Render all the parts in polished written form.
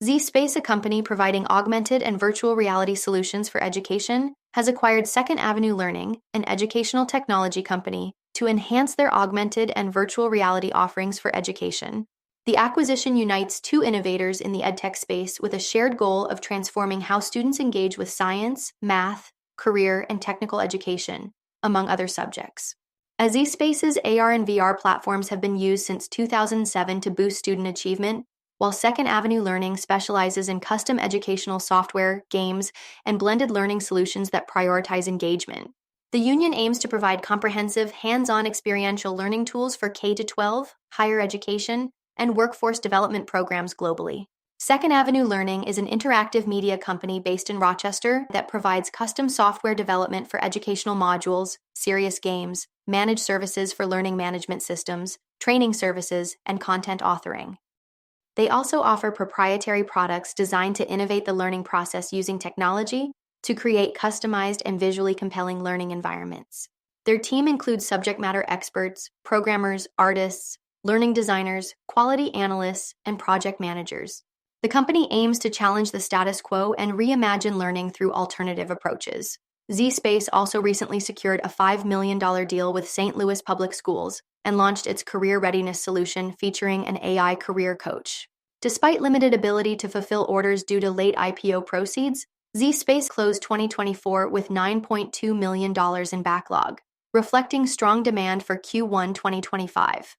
zSpace, a company providing augmented and virtual reality solutions for education, has acquired Second Avenue Learning, an educational technology company, to enhance their augmented and virtual reality offerings for education. The acquisition unites two innovators in the edtech space with a shared goal of transforming how students engage with science, math, career, and technical education, among other subjects. As zSpace's AR and VR platforms have been used since 2007 to boost student achievement, while Second Avenue Learning specializes in custom educational software, games, and blended learning solutions that prioritize engagement. The union aims to provide comprehensive, hands-on experiential learning tools for K-12, higher education, and workforce development programs globally. Second Avenue Learning is an interactive media company based in Rochester that provides custom software development for educational modules, serious games, managed services for learning management systems, training services, and content authoring. They also offer proprietary products designed to innovate the learning process using technology to create customized and visually compelling learning environments. Their team includes subject matter experts, programmers, artists, learning designers, quality analysts, and project managers. The company aims to challenge the status quo and reimagine learning through alternative approaches. zSpace also recently secured a $5 million deal with St. Louis Public Schools and launched its career readiness solution featuring an AI career coach. Despite limited ability to fulfill orders due to late IPO proceeds, zSpace closed 2024 with $9.2 million in backlog, reflecting strong demand for Q1 2025.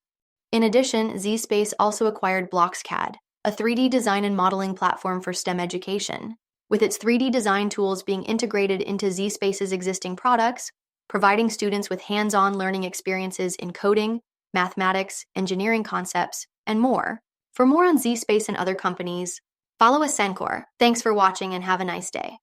In addition, zSpace also acquired BlocksCAD, a 3D design and modeling platform for STEM education. With its 3D design tools being integrated into zSpace's existing products, providing students with hands-on learning experiences in coding, mathematics, engineering concepts, and more. For more on zSpace and other companies, follow Ascencore. Thanks for watching and have a nice day.